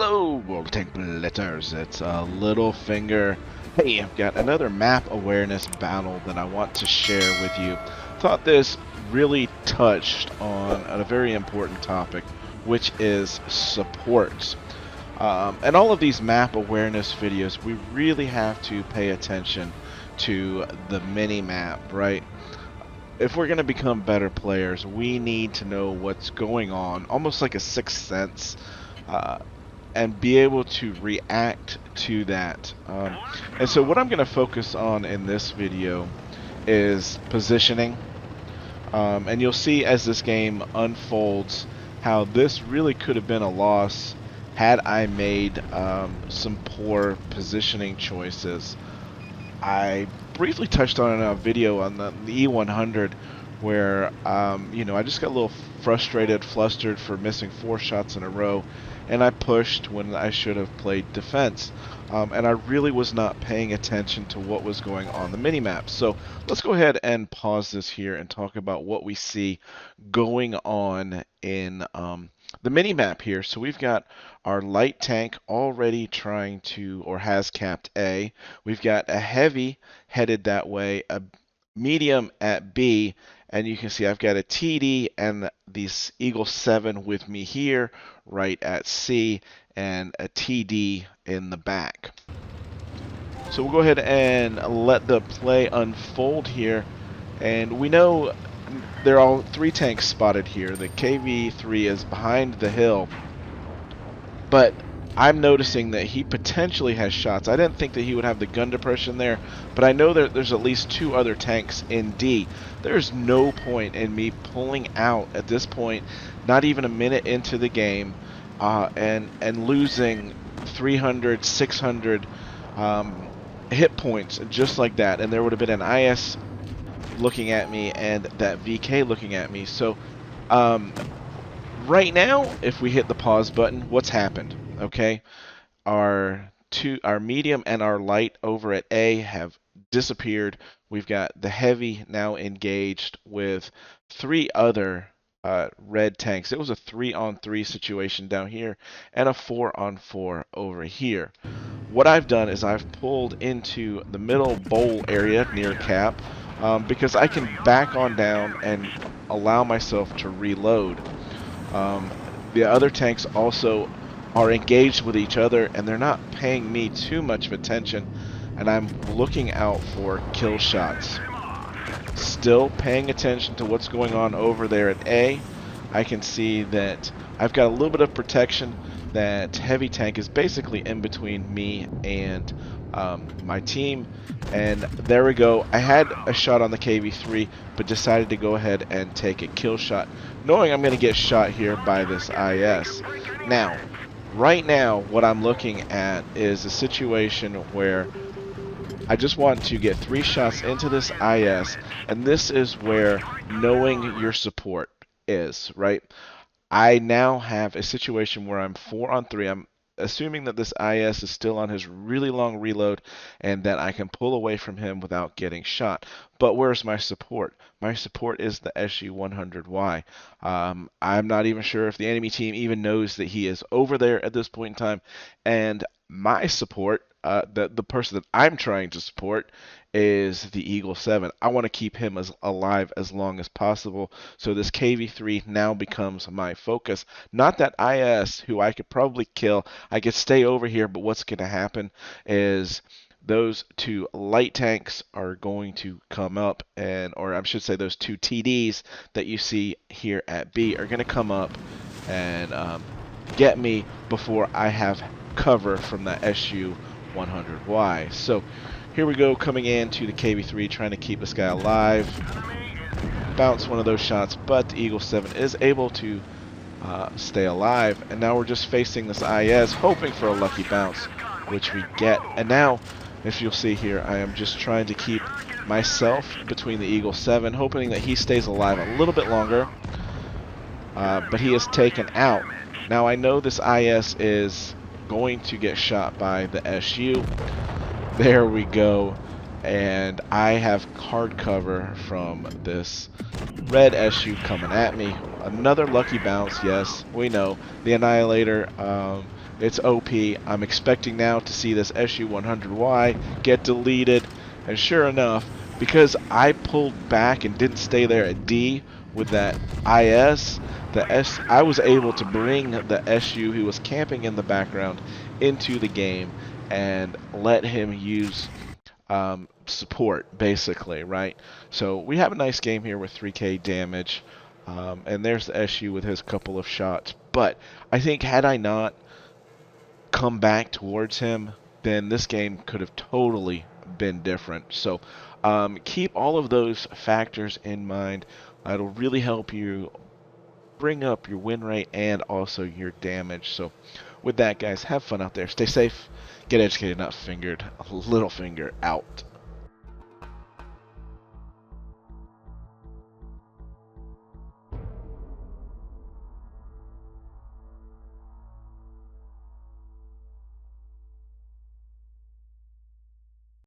Hello, World Tank Blitzers. It's Littlefinger. Hey, I've got another map awareness battle that I want to share with you. Thought this really touched on a very important topic, which is supports. And all of these map awareness videos, we really have to pay attention to the mini-map, right? If we're going to become better players, we need to know what's going on, almost like a sixth sense. And be able to react to that. And so what I'm going to focus on in this video is positioning. And you'll see as this game unfolds how this really could have been a loss had I made some poor positioning choices. I briefly touched on a video on the E100 where I just got a little frustrated, flustered for missing 4 shots in a row, and I pushed when I should have played defense. And I really was not paying attention to what was going on the minimap. So let's go ahead and pause this here and talk about what we see going on in the minimap here. So we've got our light tank already trying to, or has capped A. We've got a heavy headed that way, a medium at B, and you can see I've got a TD and this Eagle 7 with me here right at C and a TD in the back. So we'll go ahead and let the play unfold here, and we know there are all 3 tanks spotted here. The KV-3 is behind the hill, but I'm noticing that he potentially has shots. I didn't think that he would have the gun depression there, but I know that there's at least 2 other tanks in D. There's no point in me pulling out at this point, not even a minute into the game, and losing 300, 600 hit points just like that. And there would have been an IS looking at me and that VK looking at me. So right now, if we hit the pause button, what's happened? Okay, our medium and our light over at A have disappeared. We've got the heavy now engaged with 3 other red tanks. It was a 3-on-3 situation down here and a 4-on-4 over here. What I've done is I've pulled into the middle bowl area near cap because I can back on down and allow myself to reload. The other tanks also are engaged with each other, and they're not paying me too much of attention, and I'm looking out for kill shots. Still paying attention to what's going on over there at A. I can see that I've got a little bit of protection. That heavy tank is basically in between me and my team, and there we go. I had a shot on the KV-3, but decided to go ahead and take a kill shot, knowing I'm going to get shot here by this IS. Now, right now, what I'm looking at is a situation where I just want to get 3 shots into this IS, and this is where knowing your support is, right? I now have a situation where I'm 4-on-3. I'm assuming that this IS is still on his really long reload and that I can pull away from him without getting shot. But where's my support? My support is the SU-100Y. I'm not even sure if the enemy team even knows that he is over there at this point in time. And my support, the person that I'm trying to support, is the Eagle 7. I want to keep him alive as long as possible. So this KV-3 now becomes my focus. Not that IS, who I could probably kill. I could stay over here, but what's going to happen is those 2 light tanks are going to come up, or I should say those 2 TDs that you see here at B are going to come up and get me before I have cover from that SU-100Y. So here we go, coming into the KV-3, trying to keep this guy alive. Bounce one of those shots, but the Eagle 7 is able to stay alive. And now we're just facing this IS, hoping for a lucky bounce, which we get. And now, if you'll see here, I am just trying to keep myself between the Eagle 7, hoping that he stays alive a little bit longer. But he is taken out. Now I know this IS is going to get shot by the SU. There we go, and I have hard cover from this red SU coming at me. Another lucky bounce, yes, we know. The Annihilator It's OP. I'm expecting now to see this SU-100Y get deleted, and sure enough, because I pulled back and didn't stay there at D with that IS, I was able to bring the SU who was camping in the background into the game and let him use support, basically, right? So we have a nice game here with 3k damage, and there's the SU with his couple of shots. But I think had I not come back towards him, then this game could have totally been different. So keep all of those factors in mind. It'll really help you bring up your win rate and also your damage. So with that, guys, have fun out there. Stay safe. Get educated, not fingered. Littlefinger out.